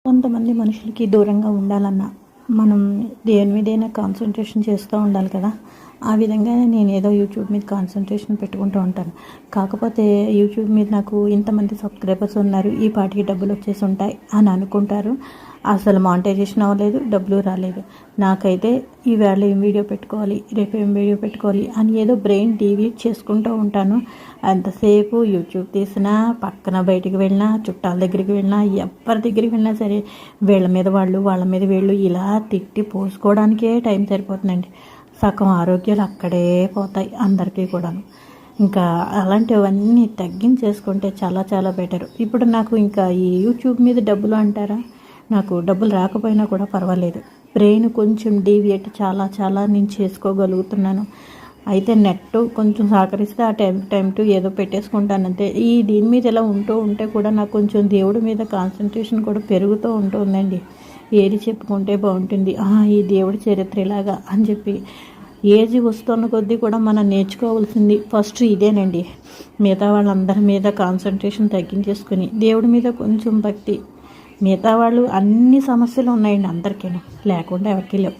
కొంతమంది మనుషులకి దూరంగా ఉండాలన్నా మనం దేని మీదైనా కాన్సన్ట్రేషన్ చేస్తూ ఉండాలి కదా. ఆ విధంగానే నేను ఏదో యూట్యూబ్ మీద కాన్సన్ట్రేషన్ పెట్టుకుంటూ ఉంటాను. కాకపోతే యూట్యూబ్ మీద నాకు ఇంతమంది సబ్స్క్రైబర్స్ ఉన్నారు, ఈ పాటికి డబ్బులు వచ్చేసి ఉంటాయి అని అనుకుంటారు. అసలు మానిటైజేషన్ అవ్వలేదు, డబ్బులు రాలేదు. నాకైతే ఈవేళ ఏం వీడియో పెట్టుకోవాలి, రేపు ఏం వీడియో పెట్టుకోవాలి అని ఏదో బ్రెయిన్ డీవియేట్ చేసుకుంటూ ఉంటాను. అంతసేపు యూట్యూబ్ తీసినా, పక్కన బయటికి వెళ్ళినా, చుట్టాల దగ్గరికి వెళ్ళినా, ఎవరి దగ్గరికి వెళ్ళినా సరే వీళ్ళ మీద వాళ్ళు, వాళ్ళ మీద వీళ్ళు ఇలా తిట్టి పోసుకోవడానికే టైం సరిపోతుందండి. సగం ఆరోగ్యాలు అక్కడే పోతాయి అందరికీ కూడాను. ఇంకా అలాంటివన్నీ తగ్గించేసుకుంటే చాలా చాలా బెటర్. ఇప్పుడు నాకు ఇంకా ఈ యూట్యూబ్ మీద డబ్బులు అంటారా, నాకు డబ్బులు రాకపోయినా కూడా పర్వాలేదు. బ్రెయిన్ కొంచెం డీవియేట్ చాలా నేను చేసుకోగలుగుతున్నాను. అయితే నెట్ కొంచెం సహకరిస్తే ఆ టైం టు ఏదో పెట్టేసుకుంటాను అంతే. దీని మీద ఇలా ఉంటే కూడా నాకు కొంచెం దేవుడి మీద కాన్సన్ట్రేషన్ కూడా పెరుగుతూ ఉంటుందండి. ఏది చెప్పుకుంటే బాగుంటుంది, ఈ దేవుడి చరిత్ర ఇలాగా అని చెప్పి ఏజ్ వస్తున్న కొద్దీ కూడా మనం నేర్చుకోవాల్సింది ఫస్ట్ ఇదేనండి. మిగతా వాళ్ళందరి మీద కాన్సన్ట్రేషన్ తగ్గించేసుకుని దేవుడి మీద కొంచెం భక్తి. మిగతా వాళ్ళు అన్ని సమస్యలు ఉన్నాయండి అందరికీ, లేకుండా ఎవరికీ లేవు.